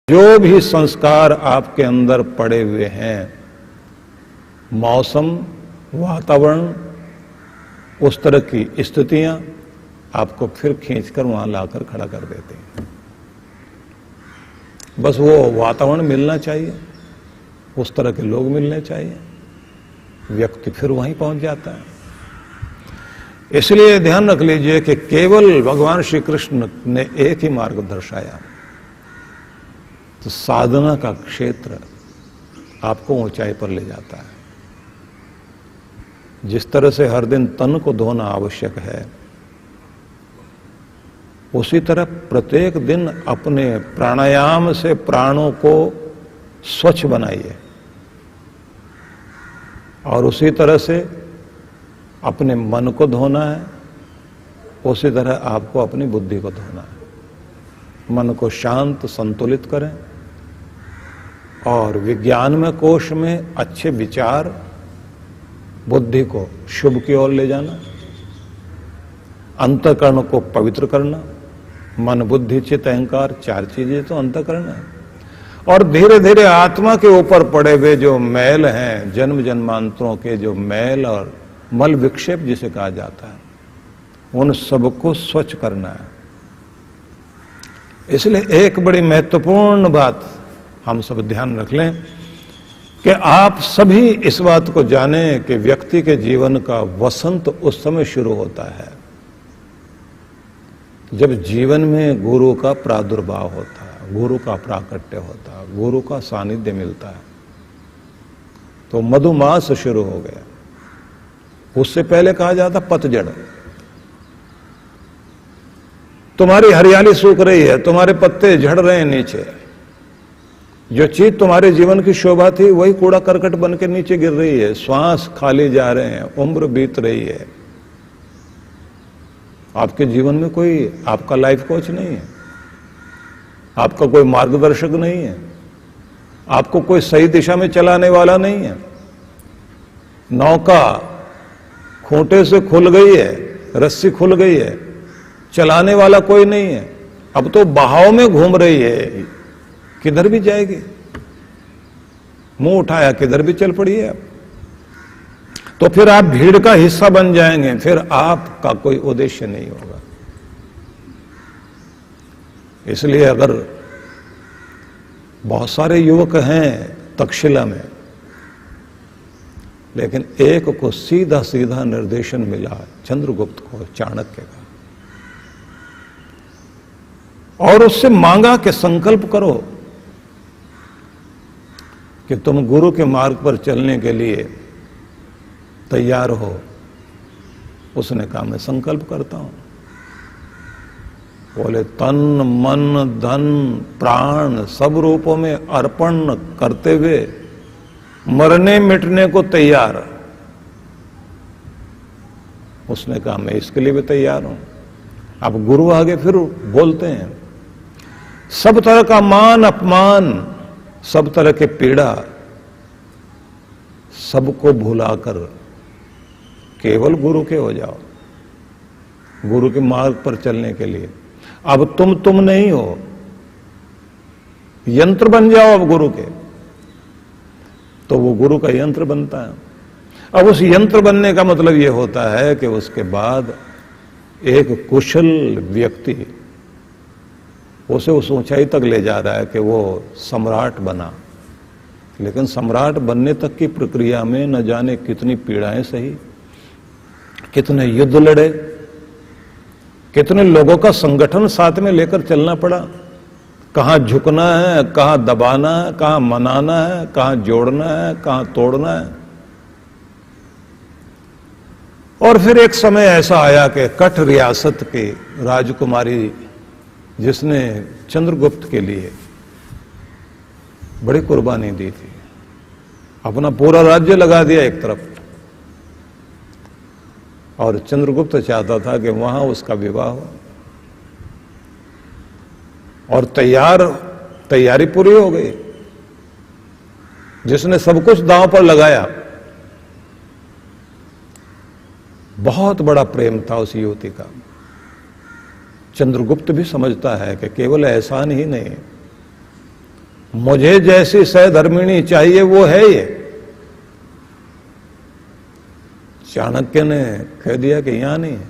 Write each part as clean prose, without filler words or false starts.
जो भी संस्कार आपके अंदर पड़े हुए हैं, मौसम, वातावरण, उस तरह की स्थितियां आपको फिर खींचकर वहां लाकर खड़ा कर देते हैं। बस वो वातावरण मिलना चाहिए, उस तरह के लोग मिलने चाहिए, व्यक्ति फिर वहीं पहुंच जाता है। इसलिए ध्यान रख लीजिए कि केवल भगवान श्री कृष्ण ने एक ही मार्ग दर्शाया, तो साधना का क्षेत्र आपको ऊंचाई पर ले जाता है। जिस तरह से हर दिन तन को धोना आवश्यक है, उसी तरह प्रत्येक दिन अपने प्राणायाम से प्राणों को स्वच्छ बनाइए, और उसी तरह से अपने मन को धोना है, उसी तरह आपको अपनी बुद्धि को धोना है। मन को शांत संतुलित करें और विज्ञान में कोश में अच्छे विचार, बुद्धि को शुभ की ओर ले जाना, अंतःकरण को पवित्र करना। मन, बुद्धि, चित्त, अहंकार, चार चीजें तो अंतःकरण है। और धीरे धीरे आत्मा के ऊपर पड़े हुए जो मैल हैं, जन्म जन्मांतरों के जो मैल और मल विक्षेप जिसे कहा जाता है, उन सबको स्वच्छ करना है। इसलिए एक बड़ी महत्वपूर्ण बात हम सब ध्यान रख लें कि आप सभी इस बात को जानें कि व्यक्ति के जीवन का वसंत उस समय शुरू होता है जब जीवन में गुरु का प्रादुर्भाव होता है, गुरु का प्राकट्य होता है, गुरु का सानिध्य मिलता है। तो मधुमास शुरू हो गया। उससे पहले कहा जाता पतझड़। तुम्हारी हरियाली सूख रही है, तुम्हारे पत्ते झड़ रहे हैं नीचे, जो चीज तुम्हारे जीवन की शोभा थी वही कूड़ा करकट बन के नीचे गिर रही है। श्वास खाली जा रहे हैं, उम्र बीत रही है। आपके जीवन में कोई आपका लाइफ कोच नहीं है, आपका कोई मार्गदर्शक नहीं है, आपको कोई सही दिशा में चलाने वाला नहीं है। नौका खूंटे से खुल गई है, रस्सी खुल गई है, चलाने वाला कोई नहीं है। अब तो बहाव में घूम रही है, किधर भी जाएगी, मुंह उठाया किधर भी चल पड़ी है। तो फिर आप भीड़ का हिस्सा बन जाएंगे, फिर आपका कोई उद्देश्य नहीं होगा। इसलिए अगर बहुत सारे युवक हैं तक्षशिला में, लेकिन एक को सीधा सीधा निर्देशन मिला चंद्रगुप्त को, चाणक्य का, और उससे मांगा कि संकल्प करो कि तुम गुरु के मार्ग पर चलने के लिए तैयार हो। उसने कहा मैं संकल्प करता हूं। बोले तन, मन, धन, प्राण सब रूपों में अर्पण करते हुए मरने मिटने को तैयार। उसने कहा मैं इसके लिए भी तैयार हूं। अब गुरु आगे फिर बोलते हैं, सब तरह का मान अपमान, सब तरह के पीड़ा, सबको भुलाकर केवल गुरु के हो जाओ, गुरु के मार्ग पर चलने के लिए। अब तुम नहीं हो, यंत्र बन जाओ अब गुरु के, तो वो गुरु का यंत्र बनता है। अब उस यंत्र बनने का मतलब यह होता है कि उसके बाद एक कुशल व्यक्ति उसे उस ऊंचाई तक ले जा रहा है कि वो सम्राट बना। लेकिन सम्राट बनने तक की प्रक्रिया में न जाने कितनी पीड़ाएं सही, कितने युद्ध लड़े, कितने लोगों का संगठन साथ में लेकर चलना पड़ा। कहां झुकना है, कहां दबाना है, कहां मनाना है, कहां जोड़ना है, कहां तोड़ना है। और फिर एक समय ऐसा आया कि कठ रियासत की राजकुमारी, जिसने चंद्रगुप्त के लिए बड़ी कुर्बानी दी थी, अपना पूरा राज्य लगा दिया एक तरफ, और चंद्रगुप्त चाहता था कि वहां उसका विवाह हो। और तैयारी पूरी हो गई, जिसने सब कुछ दांव पर लगाया। बहुत बड़ा प्रेम था उस युवती का। चंद्रगुप्त भी समझता है कि केवल एहसान ही नहीं, मुझे जैसी सहधर्मिणी चाहिए वो है ये। चाणक्य ने कह दिया कि यहां नहीं है।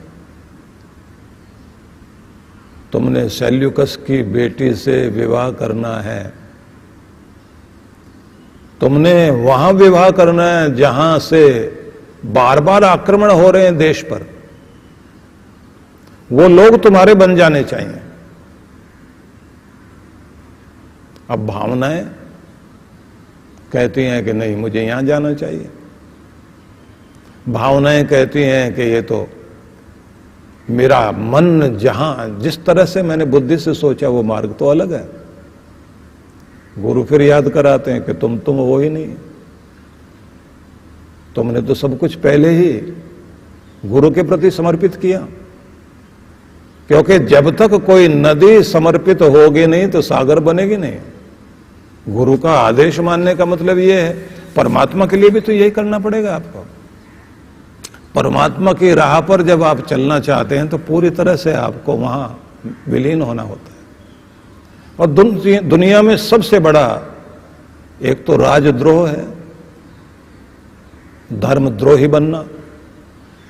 तुमने सेल्यूकस की बेटी से विवाह करना है, तुमने वहां विवाह करना है जहां से बार बार आक्रमण हो रहे हैं देश पर। वो लोग तुम्हारे बन जाने चाहिए। अब भावनाएं कहती हैं कि नहीं, मुझे यहां जाना चाहिए। भावनाएं कहती हैं कि ये तो मेरा मन जहां जिस तरह से मैंने बुद्धि से सोचा वो मार्ग तो अलग है। गुरु फिर याद कराते हैं कि तुम वो ही नहीं, तुमने तो सब कुछ पहले ही गुरु के प्रति समर्पित किया। क्योंकि जब तक कोई नदी समर्पित होगी नहीं तो सागर बनेगी नहीं। गुरु का आदेश मानने का मतलब यह है, परमात्मा के लिए भी तो यही करना पड़ेगा आपको। परमात्मा की राह पर जब आप चलना चाहते हैं तो पूरी तरह से आपको वहां विलीन होना होता है। और दुनिया में सबसे बड़ा एक तो राजद्रोह है, धर्मद्रोही बनना,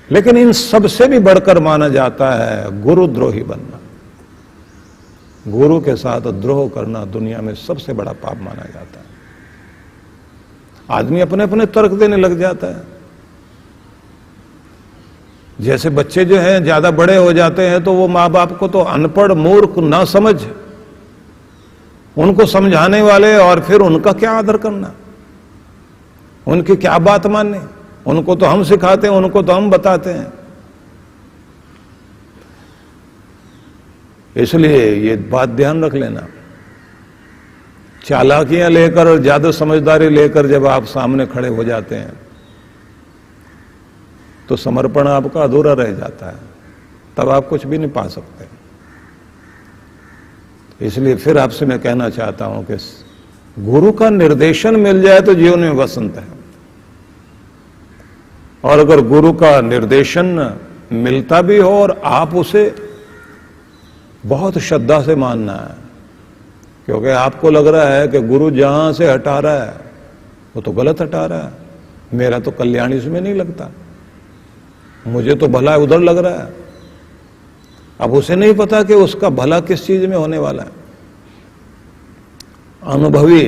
लेकिन इन सबसे भी बढ़कर माना जाता है गुरुद्रोही बनना। गुरु के साथ द्रोह करना दुनिया में सबसे बड़ा पाप माना जाता है। आदमी अपने अपने तर्क देने लग जाता है। जैसे बच्चे जो हैं ज्यादा बड़े हो जाते हैं तो वो माँ बाप को तो अनपढ़ मूर्ख ना समझ, उनको समझाने वाले और फिर उनका क्या आदर करना, उनकी क्या बात माननी। उनको तो हम सिखाते हैं, उनको तो हम बताते हैं। इसलिए ये बात ध्यान रख लेना, चालाकियां लेकर और ज्यादा समझदारी लेकर जब आप सामने खड़े हो जाते हैं तो समर्पण आपका अधूरा रह जाता है, तब आप कुछ भी नहीं पा सकते। इसलिए फिर आपसे मैं कहना चाहता हूं कि गुरु का निर्देशन मिल जाए तो जीवन में वसंत है। और अगर गुरु का निर्देशन मिलता भी हो और आप उसे बहुत श्रद्धा से मानना है, क्योंकि आपको लग रहा है कि गुरु जहां से हटा रहा है वो तो गलत हटा रहा है, मेरा तो कल्याण इसमें नहीं लगता, मुझे तो भला उधर लग रहा है। अब उसे नहीं पता कि उसका भला किस चीज में होने वाला है। अनुभवी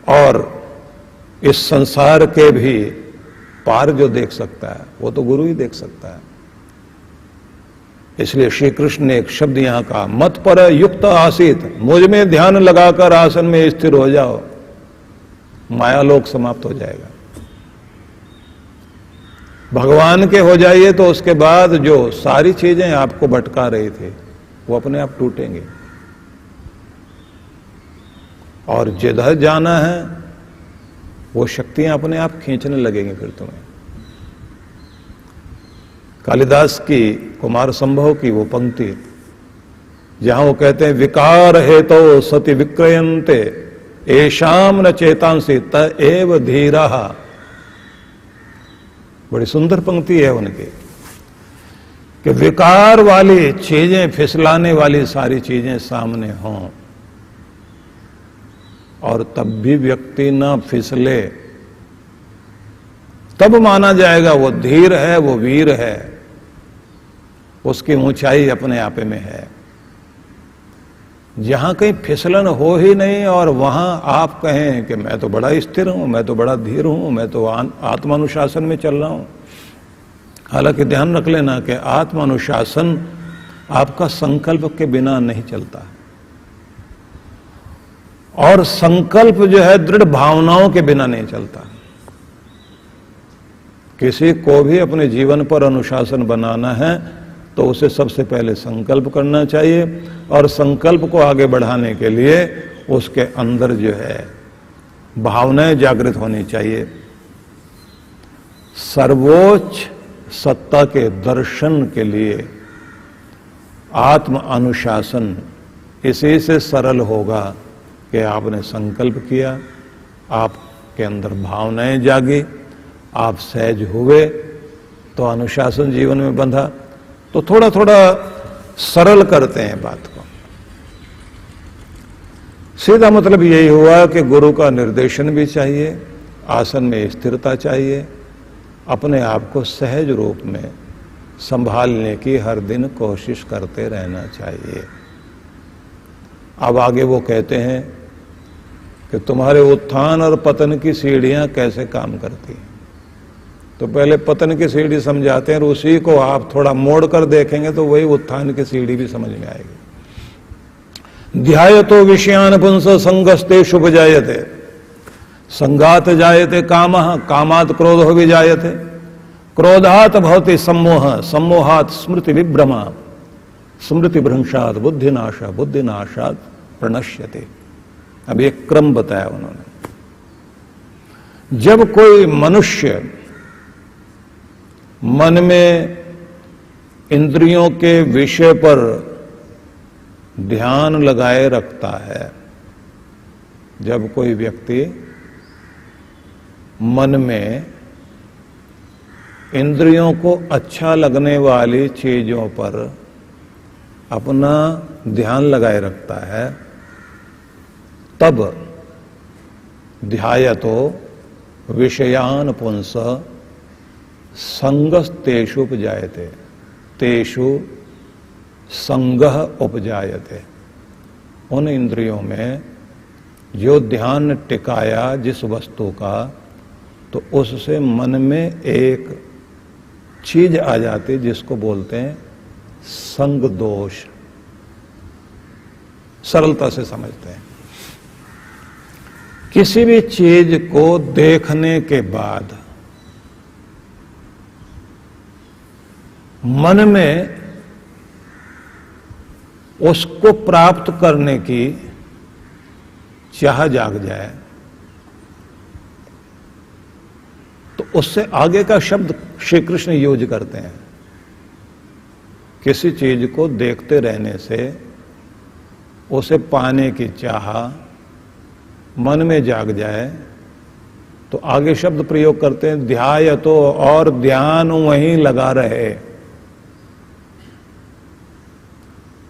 और इस संसार के भी पार जो देख सकता है वो तो गुरु ही देख सकता है। इसलिए श्री कृष्ण ने एक शब्द यहां कहा, मत पर युक्त आसीत, मुझ में ध्यान लगाकर आसन में स्थिर हो जाओ, मायालोक समाप्त हो जाएगा। भगवान के हो जाइए तो उसके बाद जो सारी चीजें आपको भटका रही थी वो अपने आप टूटेंगे और जिधर जाना है वो शक्तियां अपने आप खींचने लगेंगी फिर तुम्हें। कालिदास की कुमार संभव की वो पंक्ति जहां वो कहते हैं, विकार हेतो सति विक्रयन्ते एषाम न चेतांसी त एव धीराः। बड़ी सुंदर पंक्ति है उनकी कि विकार वाली चीजें, फिसलाने वाली सारी चीजें सामने हों और तब भी व्यक्ति ना फिसले, तब माना जाएगा वो धीर है, वो वीर है, उसकी ऊंचाई अपने आप में है। जहां कहीं फिसलन हो ही नहीं और वहां आप कहें कि मैं तो बड़ा स्थिर हूं, मैं तो बड़ा धीर हूं, मैं तो आत्मानुशासन में चल रहा हूं। हालांकि ध्यान रख लेना कि आत्मानुशासन आपका संकल्प के बिना नहीं चलता और संकल्प जो है दृढ़ भावनाओं के बिना नहीं चलता। किसी को भी अपने जीवन पर अनुशासन बनाना है तो उसे सबसे पहले संकल्प करना चाहिए और संकल्प को आगे बढ़ाने के लिए उसके अंदर जो है भावनाएं जागृत होनी चाहिए। सर्वोच्च सत्ता के दर्शन के लिए आत्म अनुशासन इसी से सरल होगा कि आपने संकल्प किया, आपके अंदर भावनाएं जागी, आप सहज हुए तो अनुशासन जीवन में बंधा। तो थोड़ा थोड़ा सरल करते हैं बात को। सीधा मतलब यही हुआ कि गुरु का निर्देशन भी चाहिए, आसन में स्थिरता चाहिए, अपने आप को सहज रूप में संभालने की हर दिन कोशिश करते रहना चाहिए। अब आगे वो कहते हैं कि तुम्हारे उत्थान और पतन की सीढ़ियां कैसे काम करती हैं। तो पहले पतन की सीढ़ी समझाते हैं और उसी को आप थोड़ा मोड़ कर देखेंगे तो वही उत्थान की सीढ़ी भी समझ में आएगी। ध्यायतो विषयान पुंस संगस्ते शुभ जायते, संगात जायते कामः, कामात् क्रोधो विजायते, क्रोधात् भवति सम्मोह, सम्मोहात् स्मृति विभ्रमा, स्मृति भ्रंशात् बुद्धिनाशा, बुद्धिनाशात् प्रणश्यते। अब एक क्रम बताया उन्होंने। जब कोई मनुष्य मन में इंद्रियों के विषय पर ध्यान लगाए रखता है, जब कोई व्यक्ति मन में इंद्रियों को अच्छा लगने वाली चीजों पर अपना ध्यान लगाए रखता है, तब ध्यायतो विषयान पुंस संगस तेषु उपजायते, तेषु संगह उपजायते। उन इंद्रियों में जो ध्यान टिकाया जिस वस्तु का, तो उससे मन में एक चीज आ जाती जिसको बोलते हैं संग दोष। सरलता से समझते हैं, किसी भी चीज को देखने के बाद मन में उसको प्राप्त करने की चाह जाग जाए तो उससे आगे का शब्द श्री कृष्ण यूज करते हैं। किसी चीज को देखते रहने से उसे पाने की चाह मन में जाग जाए तो आगे शब्द प्रयोग करते हैं ध्यायतो, और ध्यान वहीं लगा रहे।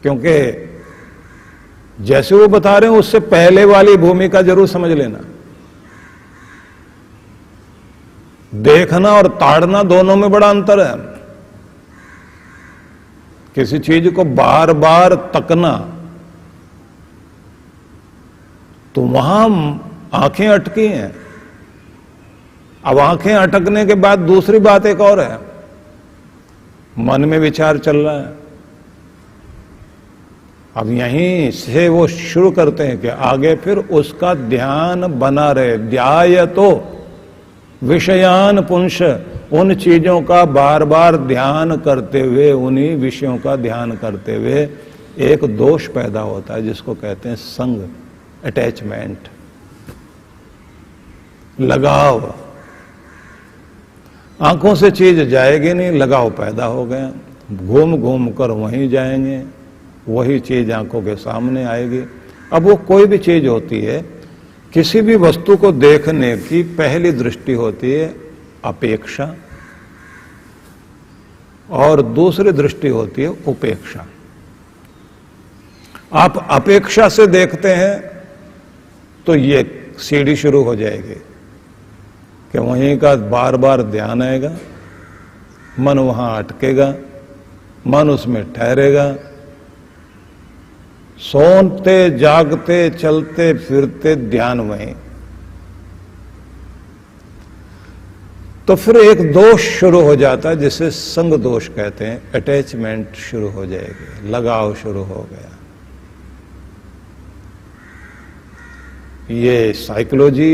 क्योंकि जैसे वो बता रहे हैं उससे पहले वाली भूमिका जरूर समझ लेना। देखना और ताड़ना दोनों में बड़ा अंतर है। किसी चीज को बार बार तकना तो वहां आंखें अटकी हैं। अब आंखें अटकने के बाद दूसरी बात एक और है, मन में विचार चल रहा है। अब यहीं से वो शुरू करते हैं कि आगे फिर उसका ध्यान बना रहे। ध्यायतो विषयान पुंस, उन चीजों का बार बार ध्यान करते हुए, उन्हीं विषयों का ध्यान करते हुए एक दोष पैदा होता है जिसको कहते हैं संग, अटैचमेंट, लगाव। आंखों से चीज जाएगी नहीं, लगाव पैदा हो गया, घूम घूम कर वहीं जाएंगे, वही चीज आंखों के सामने आएगी। अब वो कोई भी चीज होती है, किसी भी वस्तु को देखने की पहली दृष्टि होती है अपेक्षा, और दूसरी दृष्टि होती है उपेक्षा। आप अपेक्षा से देखते हैं तो ये सीढ़ी शुरू हो जाएगी कि वहीं का बार बार ध्यान आएगा, मन वहां अटकेगा, मन उसमें ठहरेगा, सोते जागते चलते फिरते ध्यान वहीं। तो फिर एक दोष शुरू हो जाता है जिसे संग दोष कहते हैं। अटैचमेंट शुरू हो जाएगी, लगाव शुरू हो गया। ये साइकोलॉजी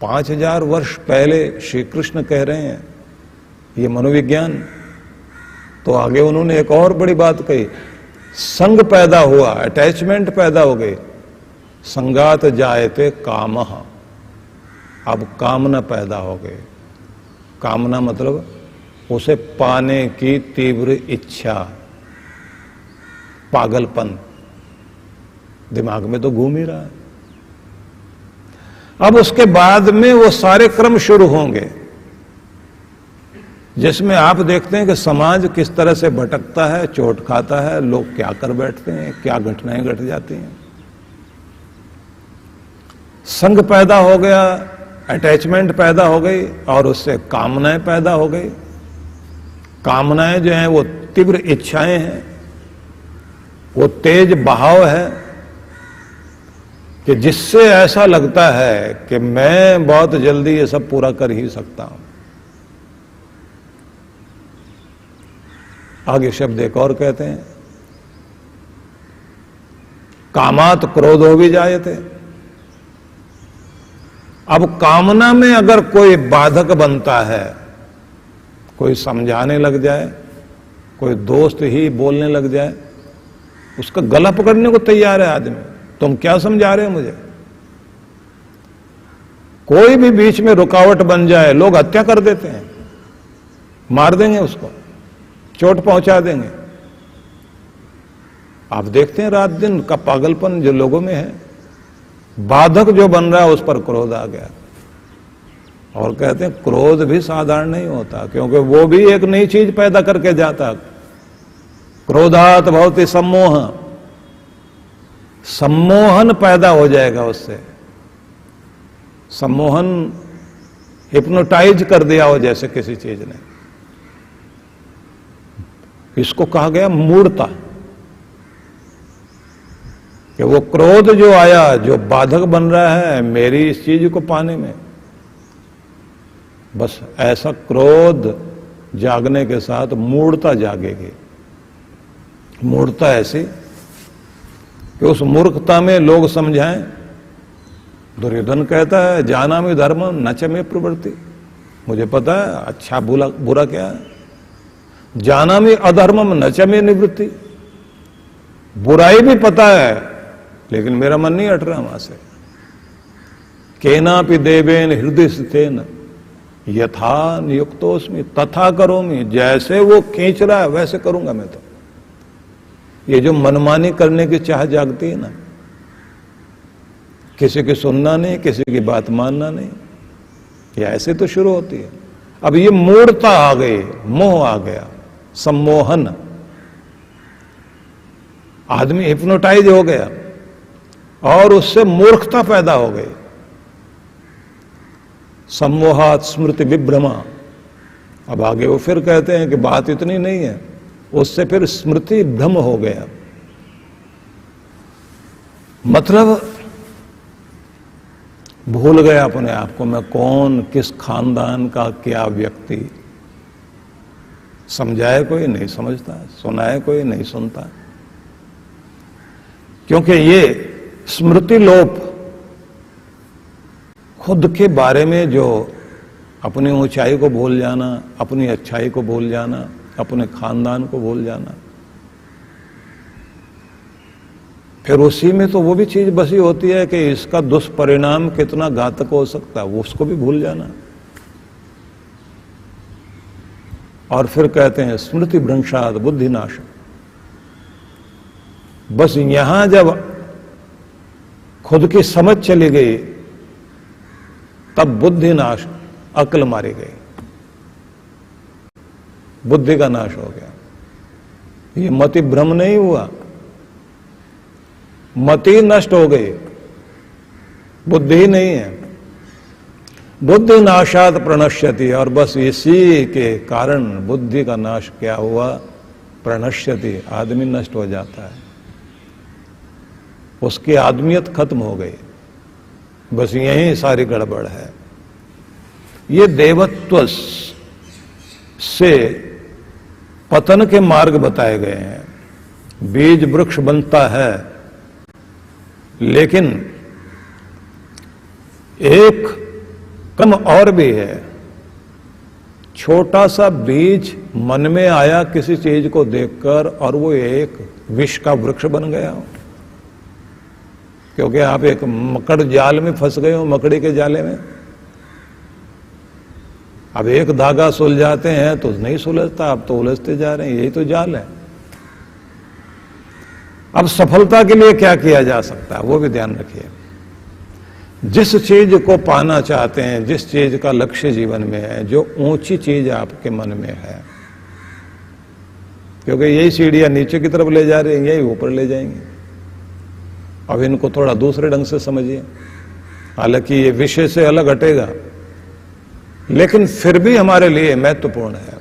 5000 वर्ष पहले श्री कृष्ण कह रहे हैं, ये मनोविज्ञान। तो आगे उन्होंने एक और बड़ी बात कही, संग पैदा हुआ, अटैचमेंट पैदा हो गई, संगात जायते कामः, अब कामना पैदा हो गई। कामना मतलब उसे पाने की तीव्र इच्छा, पागलपन दिमाग में तो घूम ही रहा है। अब उसके बाद में वो सारे क्रम शुरू होंगे जिसमें आप देखते हैं कि समाज किस तरह से भटकता है, चोट खाता है, लोग क्या कर बैठते हैं, क्या घटनाएं घट जाती हैं। संग पैदा हो गया, अटैचमेंट पैदा हो गई और उससे कामनाएं पैदा हो गई। कामनाएं जो हैं वो तीव्र इच्छाएं हैं, वो तेज बहाव है कि जिससे ऐसा लगता है कि मैं बहुत जल्दी ये सब पूरा कर ही सकता हूं। आगे शब्द एक और कहते हैं, कामात क्रोधो भी जायते। अब कामना में अगर कोई बाधक बनता है, कोई समझाने लग जाए, कोई दोस्त ही बोलने लग जाए, उसका गला पकड़ने को तैयार है आदमी, तुम क्या समझा रहे हो मुझे। कोई भी बीच में रुकावट बन जाए, लोग हत्या कर देते हैं, मार देंगे उसको, चोट पहुंचा देंगे। आप देखते हैं रात दिन का पागलपन जो लोगों में है। बाधक जो बन रहा है उस पर क्रोध आ गया। और कहते हैं क्रोध भी साधारण नहीं होता, क्योंकि वो भी एक नई चीज पैदा करके जाता। क्रोधात भवति सम्मोह, सम्मोहन पैदा हो जाएगा उससे। सम्मोहन हिप्नोटाइज कर दिया हो जैसे किसी चीज ने। इसको कहा गया मूढ़ता, कि वो क्रोध जो आया, जो बाधक बन रहा है मेरी इस चीज को पाने में, बस ऐसा क्रोध जागने के साथ मूढ़ता जागेगी। मूढ़ता ऐसी कि उस मूर्खता में लोग समझाएं। दुर्योधन कहता है जानामि धर्मम न च मे प्रवृत्ति, मुझे पता है अच्छा बुरा क्या है। जानामि अधर्मम न च मे निवृत्ति, बुराई भी पता है लेकिन मेरा मन नहीं हट रहा वहां से। केनापि देवेन हृदय स्थितेन यथा नियुक्तोस्मि तथा करोमि, जैसे वो खींच रहा है वैसे करूंगा मैं। तो ये जो मनमानी करने की चाह जागती है ना, किसी की सुनना नहीं, किसी की बात मानना नहीं, ये ऐसे तो शुरू होती है। अब ये मूढ़ता आ गई, मोह आ गया, सम्मोहन, आदमी हिप्नोटाइज हो गया और उससे मूर्खता पैदा हो गई। सम्मोहात स्मृति विभ्रमा। अब आगे वो फिर कहते हैं कि बात इतनी नहीं है, उससे फिर स्मृति भ्रम हो गया। मतलब भूल गया अपने आप को, मैं कौन, किस खानदान का क्या व्यक्ति। समझाए कोई नहीं समझता, सुनाए कोई नहीं सुनता, क्योंकि ये स्मृति लोप, खुद के बारे में जो अपनी ऊंचाई को भूल जाना, अपनी अच्छाई को भूल जाना, अपने खानदान को भूल जाना, फिर उसी में तो वो भी चीज बसी होती है कि इसका दुष्परिणाम कितना घातक हो सकता है, वो उसको भी भूल जाना। और फिर कहते हैं स्मृति भ्रंशाद बुद्धिनाश। बस यहां जब खुद की समझ चली गई तब बुद्धि नाश, अक्ल मारी गई, बुद्धि का नाश हो गया। ये मति भ्रम नहीं हुआ, मति नष्ट हो गई, बुद्धि नहीं है। बुद्धि नाशात प्रणश्यति, और बस इसी के कारण बुद्धि का नाश क्या हुआ, प्रणश्यति, आदमी नष्ट हो जाता है, उसकी आदमियत खत्म हो गई। बस यही सारी गड़बड़ है। ये देवत्व से पतन के मार्ग बताए गए हैं। बीज वृक्ष बनता है, लेकिन एक क्रम और भी है। छोटा सा बीज मन में आया किसी चीज को देखकर और वो एक विष का वृक्ष बन गया हो, क्योंकि आप एक मकड़ जाल में फंस गए हो, मकड़ी के जाले में। अब एक धागा सुलझाते हैं तो नहीं सुलझता, अब तो उलझते जा रहे हैं, यही तो जाल है। अब सफलता के लिए क्या किया जा सकता है वो भी ध्यान रखिए। जिस चीज को पाना चाहते हैं, जिस चीज का लक्ष्य जीवन में है, जो ऊंची चीज आपके मन में है, क्योंकि यही सीढ़ियां नीचे की तरफ ले जा रही हैं, यही ऊपर ले जाएंगे। अब इनको थोड़ा दूसरे ढंग से समझिए। हालांकि ये विषय से अलग हटेगा, लेकिन फिर भी हमारे लिए महत्वपूर्ण है।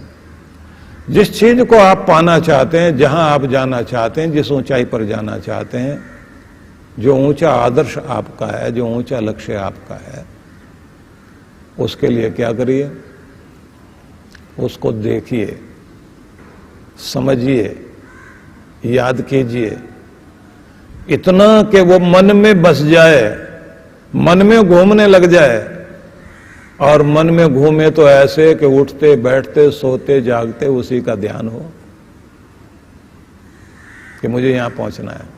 जिस चीज को आप पाना चाहते हैं, जहां आप जाना चाहते हैं, जिस ऊंचाई पर जाना चाहते हैं, जो ऊंचा आदर्श आपका है, जो ऊंचा लक्ष्य आपका है, उसके लिए क्या करिए? उसको देखिए, समझिए, याद कीजिए, इतना कि वो मन में बस जाए, मन में घूमने लग जाए। और मन में घूमे तो ऐसे कि उठते बैठते सोते जागते उसी का ध्यान हो कि मुझे यहां पहुंचना है।